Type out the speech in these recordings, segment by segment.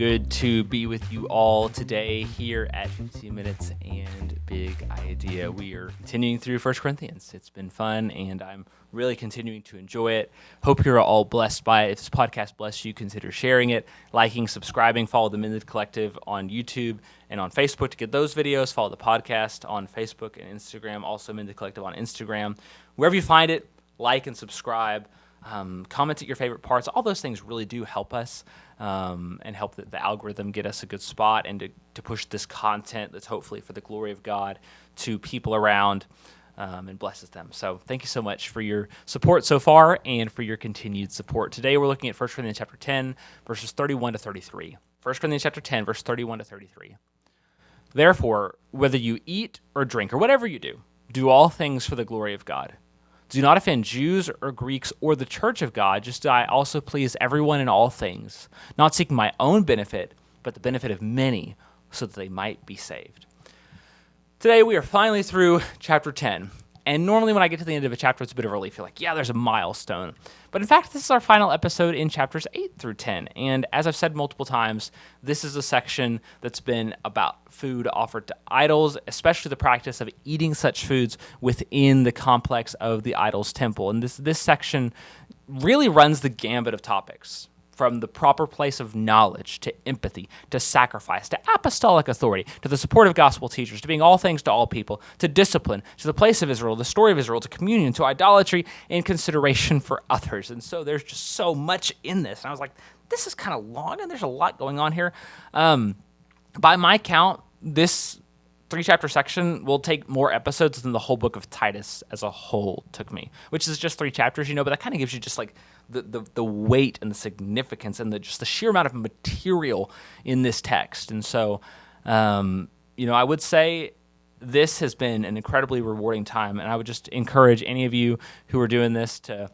Good to be with you all today here at 15 Minutes and Big Idea. We are continuing through 1 Corinthians. It's been fun, and I'm really continuing to enjoy it. Hope you're all blessed by it. If this podcast blessed you, consider sharing it, liking, subscribing. Follow the Mended Collective on YouTube and on Facebook to get those videos. Follow the podcast on Facebook and Instagram, also Mended Collective on Instagram. Wherever you find it, like and subscribe. Comment at your favorite parts. All those things really do help us and help the algorithm get us a good spot and to push this content that's hopefully for the glory of God to people around and blesses them. So thank you so much for your support so far and for your continued support. Today we're looking at 1 Corinthians chapter 10, verses 31 to 33. 1 Corinthians chapter 10, verse 31 to 33. Therefore, whether you eat or drink or whatever you do all things for the glory of God. Do not offend Jews or Greeks or the church of God, just as I also please everyone in all things, not seeking my own benefit, but the benefit of many, so that they might be saved. Today we are finally through chapter 10. And normally when I get to the end of a chapter, it's a bit of a relief. You're like, yeah, there's a milestone. But in fact, this is our final episode in chapters 8 through 10. And as I've said multiple times, this is a section that's been about food offered to idols, especially the practice of eating such foods within the complex of the idol's temple. And this section really runs the gambit of topics, from the proper place of knowledge to empathy to sacrifice to apostolic authority to the support of gospel teachers to being all things to all people to discipline to the place of Israel, the story of Israel, to communion, to idolatry, and consideration for others. And so there's just so much in this. And I was like, this is kind of long and there's a lot going on here. By my count, this 3-chapter section will take more episodes than the whole book of Titus as a whole took me, which is just 3 chapters, but that kind of gives you just like the weight and the significance and just the sheer amount of material in this text. And so, I would say this has been an incredibly rewarding time, and I would just encourage any of you who are doing this to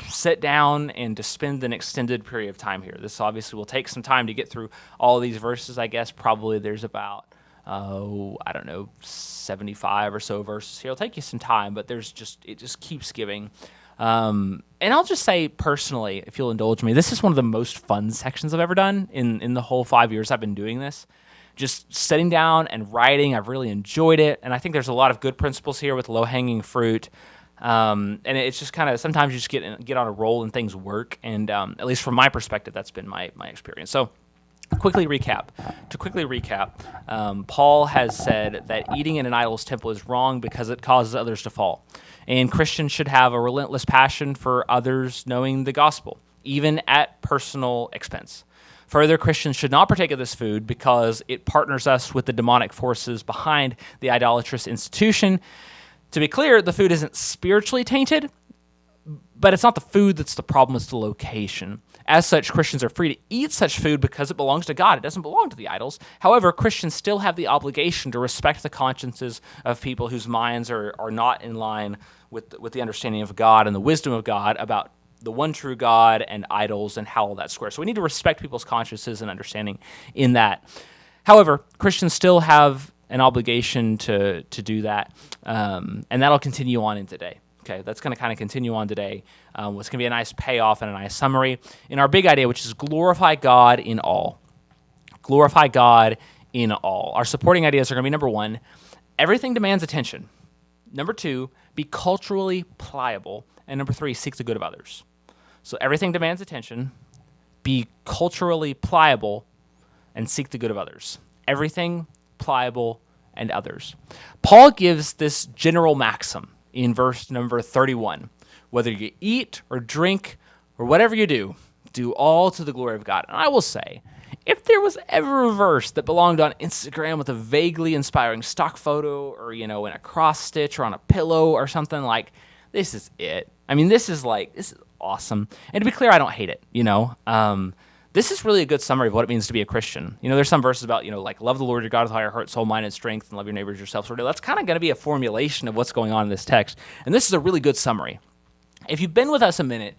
sit down and to spend an extended period of time here. This obviously will take some time to get through all these verses. I guess probably there's about 75 or so verses here. It'll take you some time, but it just keeps giving. And I'll just say personally, if you'll indulge me, this is one of the most fun sections I've ever done in the whole 5 years I've been doing this. Just sitting down and writing, I've really enjoyed it, and I think there's a lot of good principles here with low-hanging fruit. And it's just kind of, sometimes you just get on a roll and things work, and at least from my perspective, that's been my experience. So to quickly recap, Paul has said that eating in an idol's temple is wrong because it causes others to fall. And Christians should have a relentless passion for others knowing the gospel, even at personal expense. Further, Christians should not partake of this food because it partners us with the demonic forces behind the idolatrous institution. To be clear, the food isn't spiritually tainted, but it's not the food that's the problem, it's the location. As such, Christians are free to eat such food because it belongs to God. It doesn't belong to the idols. However, Christians still have the obligation to respect the consciences of people whose minds are not in line with the understanding of God and the wisdom of God about the one true God and idols and how all that squares. So we need to respect people's consciences and understanding in that. However, Christians still have an obligation to do that, and that'll continue on in today. Okay, that's going to kind of continue on today. What's going to be a nice payoff and a nice summary in our big idea, which is glorify God in all. Glorify God in all. Our supporting ideas are going to be, number 1, everything demands attention. Number 2, be culturally pliable. And number 3, seek the good of others. So everything demands attention, be culturally pliable, and seek the good of others. Everything, pliable, and others. Paul gives this general maxim in verse number 31. Whether you eat or drink or whatever you do all to the glory of God. And I will say, if there was ever a verse that belonged on Instagram with a vaguely inspiring stock photo or, in a cross stitch or on a pillow or something, like, this is it. I mean, this is awesome. And to be clear, I don't hate it, This is really a good summary of what it means to be a Christian. There's some verses about, like, love the Lord your God with all your heart, soul, mind, and strength, and love your neighbors yourself. So that's kind of going to be a formulation of what's going on in this text. And this is a really good summary. If you've been with us a minute,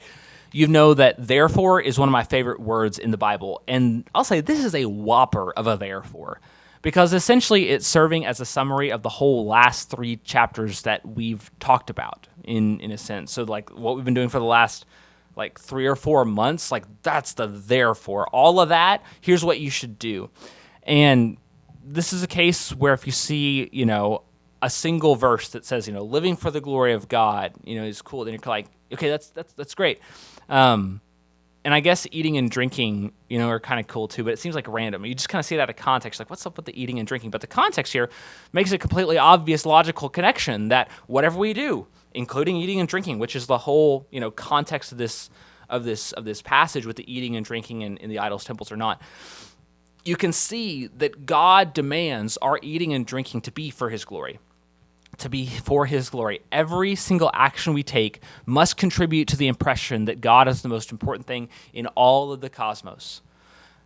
you know that therefore is one of my favorite words in the Bible. And I'll say this is a whopper of a therefore, because essentially it's serving as a summary of the whole last 3 chapters that we've talked about in a sense. So like what we've been doing for the last like 3 or 4 months, like that's the therefore. All of that, here's what you should do. And this is a case where if you see, a single verse that says, living for the glory of God, is cool, then you're like, okay, that's great. And I guess eating and drinking, are kind of cool too, but it seems like random. You just kind of see it out of context, like what's up with the eating and drinking? But the context here makes a completely obvious logical connection that whatever we do, including eating and drinking, which is the whole, context of this passage with the eating and drinking in the idols' temples or not, you can see that God demands our eating and drinking to be for his glory. To be for his glory. Every single action we take must contribute to the impression that God is the most important thing in all of the cosmos.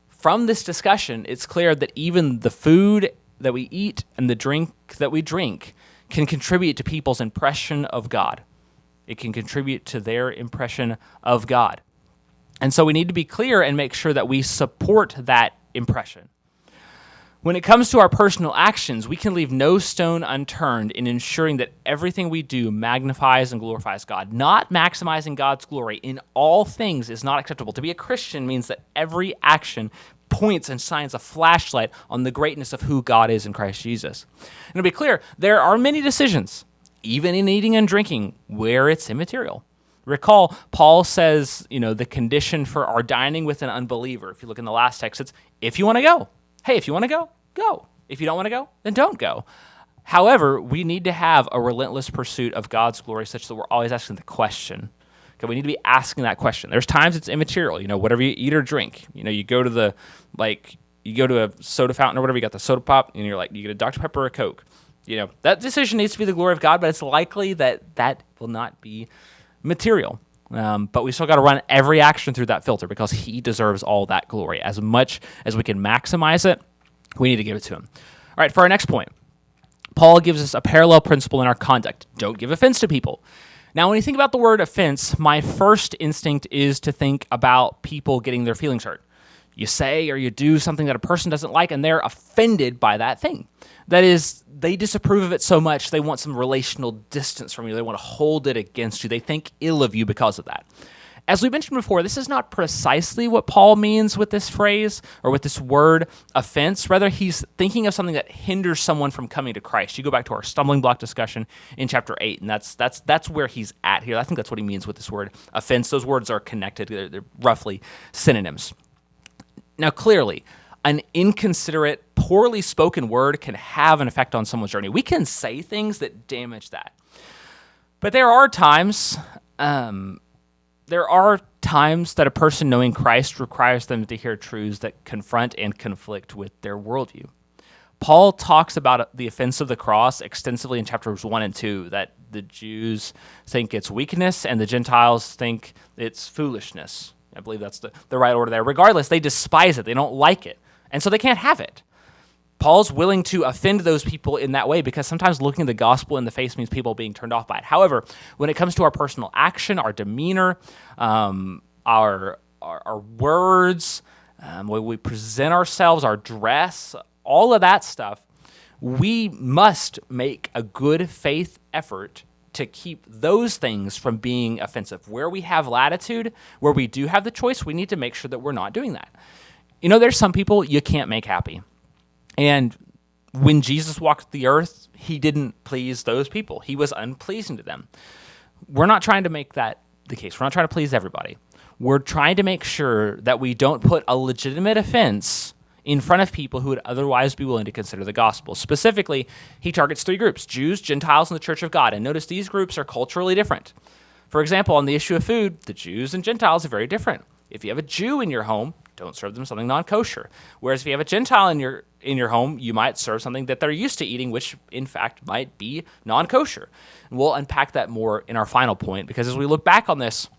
From this discussion, it's clear that even the food that we eat and the drink that we drink can contribute to people's impression of God. It can contribute to their impression of God. And so we need to be clear and make sure that we support that impression. When it comes to our personal actions, we can leave no stone unturned in ensuring that everything we do magnifies and glorifies God. Not maximizing God's glory in all things is not acceptable. To be a Christian means that every action points and shines a flashlight on the greatness of who God is in Christ Jesus. And to be clear, there are many decisions, even in eating and drinking, where it's immaterial. Recall, Paul says, the condition for our dining with an unbeliever, if you look in the last text, it's if you want to go. Hey, if you want to go, go. If you don't want to go, then don't go. However, we need to have a relentless pursuit of God's glory such that we're always asking the question. Okay, we need to be asking that question. There's times it's immaterial, whatever you eat or drink. You go to a soda fountain or whatever, you got the soda pop, and you're like, you get a Dr. Pepper or a Coke. That decision needs to be the glory of God, but it's likely that will not be material. But we still got to run every action through that filter because he deserves all that glory. As much as we can maximize it, we need to give it to him. All right, for our next point, Paul gives us a parallel principle in our conduct. Don't give offense to people. Now, when you think about the word offense, my first instinct is to think about people getting their feelings hurt. You say or you do something that a person doesn't like, and they're offended by that thing. That is, they disapprove of it so much, they want some relational distance from you. They want to hold it against you. They think ill of you because of that. As we mentioned before, this is not precisely what Paul means with this phrase or with this word offense. Rather, he's thinking of something that hinders someone from coming to Christ. You go back to our stumbling block discussion in chapter 8, and that's where he's at here. I think that's what he means with this word offense. Those words are connected. They're roughly synonyms. Now, clearly, an inconsiderate, poorly spoken word can have an effect on someone's journey. We can say things that damage that. But there are times that a person knowing Christ requires them to hear truths that confront and conflict with their worldview. Paul talks about the offense of the cross extensively in chapters 1 and 2, that the Jews think it's weakness and the Gentiles think it's foolishness. I believe that's the right order there. Regardless, they despise it. They don't like it. And so they can't have it. Paul's willing to offend those people in that way because sometimes looking the gospel in the face means people being turned off by it. However, when it comes to our personal action, our demeanor, our words, the way we present ourselves, our dress, all of that stuff, we must make a good faith effort to keep those things from being offensive. Where we have latitude, where we do have the choice, we need to make sure that we're not doing that. There's some people you can't make happy. And when Jesus walked the earth, he didn't please those people. He was unpleasing to them. We're not trying to make that the case. We're not trying to please everybody. We're trying to make sure that we don't put a legitimate offense in front of people who would otherwise be willing to consider the gospel. Specifically, he targets 3 groups: Jews, Gentiles, and the Church of God. And notice these groups are culturally different. For example, on the issue of food, the Jews and Gentiles are very different. If you have a Jew in your home, don't serve them something non-kosher. Whereas if you have a Gentile in your home, you might serve something that they're used to eating, which in fact might be non-kosher. And we'll unpack that more in our final point, because as we look back on this,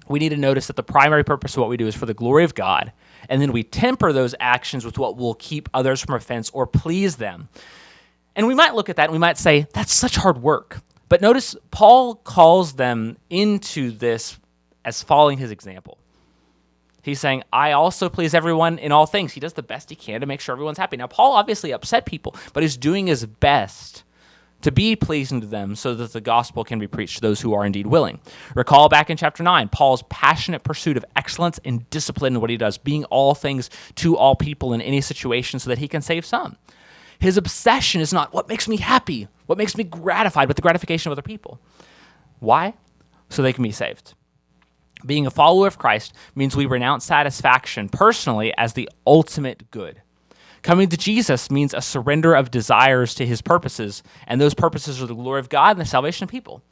we need to notice that the primary purpose of what we do is for the glory of God, and then we temper those actions with what will keep others from offense or please them. And we might look at that and we might say, that's such hard work. But notice Paul calls them into this as following his example. He's saying, I also please everyone in all things. He does the best he can to make sure everyone's happy. Now, Paul obviously upset people, but he's doing his best to be pleasing to them so that the gospel can be preached to those who are indeed willing. Recall back in chapter 9, Paul's passionate pursuit of excellence and discipline in what he does, being all things to all people in any situation so that he can save some. His obsession is not what makes me happy, what makes me gratified, but the gratification of other people. Why? So they can be saved. Being a follower of Christ means we renounce satisfaction personally as the ultimate good. Coming to Jesus means a surrender of desires to his purposes, and those purposes are the glory of God and the salvation of people.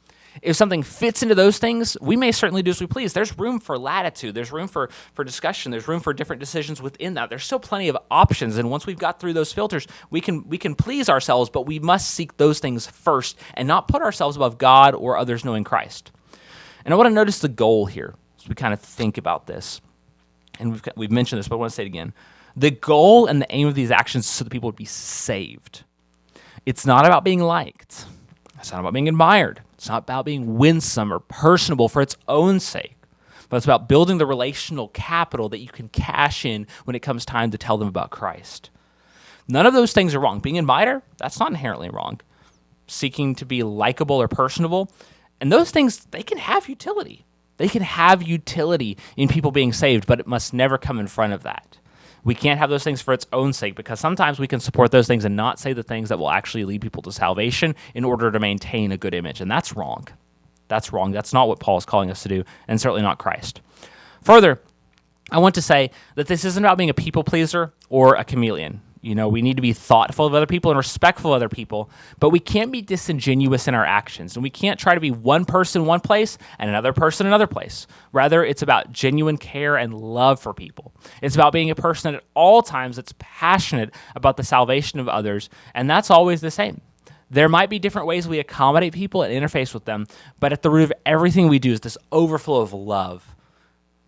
If something fits into those things, we may certainly do as we please. There's room for latitude. There's room for discussion. There's room for different decisions within that. There's still plenty of options, and once we've got through those filters, we can please ourselves, but we must seek those things first and not put ourselves above God or others knowing Christ. And I want to notice the goal here as we kind of think about this. And we've mentioned this, but I want to say it again. The goal and the aim of these actions is so that people would be saved. It's not about being liked. It's not about being admired. It's not about being winsome or personable for its own sake. But it's about building the relational capital that you can cash in when it comes time to tell them about Christ. None of those things are wrong. Being admired, that's not inherently wrong. Seeking to be likable or personable, and those things, they can have utility. They can have utility in people being saved, but it must never come in front of that. We can't have those things for its own sake, because sometimes we can support those things and not say the things that will actually lead people to salvation in order to maintain a good image. And that's wrong. That's wrong. That's not what Paul is calling us to do, and certainly not Christ. Further, I want to say that this isn't about being a people pleaser or a chameleon. You know, we need to be thoughtful of other people and respectful of other people, but we can't be disingenuous in our actions, and we can't try to be one person one place and another person another place. Rather, it's about genuine care and love for people. It's about being a person at all times that's passionate about the salvation of others, and that's always the same. There might be different ways we accommodate people and interface with them, but at the root of everything we do is this overflow of love.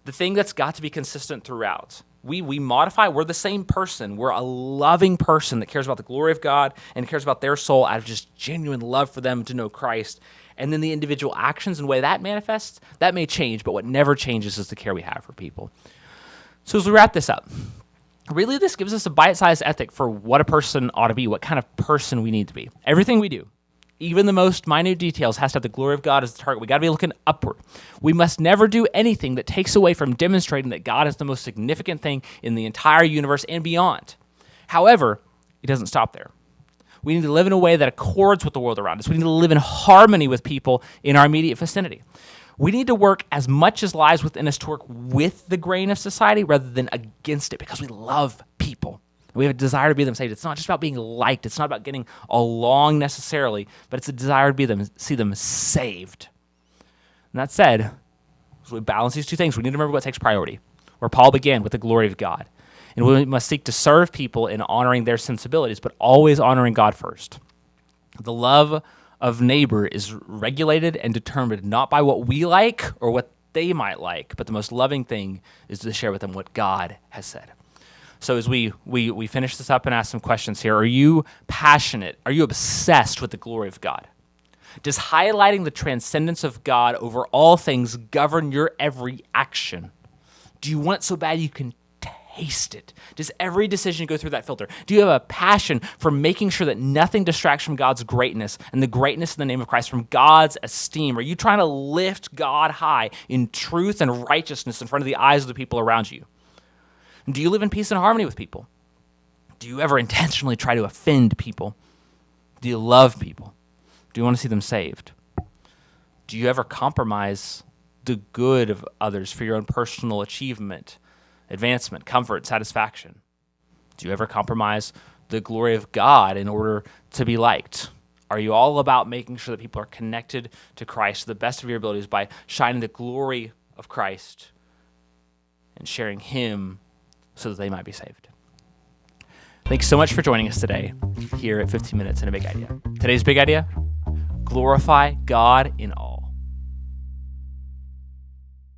The thing that's got to be consistent throughout. We modify, we're the same person. We're a loving person that cares about the glory of God and cares about their soul out of just genuine love for them to know Christ. And then the individual actions and the way that manifests, that may change, but what never changes is the care we have for people. So as we wrap this up, really this gives us a bite-sized ethic for what a person ought to be, what kind of person we need to be. Everything we do, even the most minute details, has to have the glory of God as the target. We got to be looking upward. We must never do anything that takes away from demonstrating that God is the most significant thing in the entire universe and beyond. However, it doesn't stop there. We need to live in a way that accords with the world around us. We need to live in harmony with people in our immediate vicinity. We need to work as much as lies within us to work with the grain of society rather than against it, because we love people. We have a desire to be them saved. It's not just about being liked. It's not about getting along necessarily, but it's a desire to see them saved. And that said, as we balance these two things, we need to remember what takes priority, where Paul began with the glory of God. And we must seek to serve people in honoring their sensibilities, but always honoring God first. The love of neighbor is regulated and determined not by what we like or what they might like, but the most loving thing is to share with them what God has said. So as we finish this up and ask some questions here, are you passionate? Are you obsessed with the glory of God? Does highlighting the transcendence of God over all things govern your every action? Do you want it so bad you can taste it? Does every decision go through that filter? Do you have a passion for making sure that nothing distracts from God's greatness and the greatness in the name of Christ, from God's esteem? Are you trying to lift God high in truth and righteousness in front of the eyes of the people around you? Do you live in peace and harmony with people? Do you ever intentionally try to offend people? Do you love people? Do you want to see them saved? Do you ever compromise the good of others for your own personal achievement, advancement, comfort, satisfaction? Do you ever compromise the glory of God in order to be liked? Are you all about making sure that people are connected to Christ to the best of your abilities by shining the glory of Christ and sharing Him so that they might be saved? Thanks so much for joining us today here at 15 Minutes and a Big Idea. Today's big idea: glorify God in all.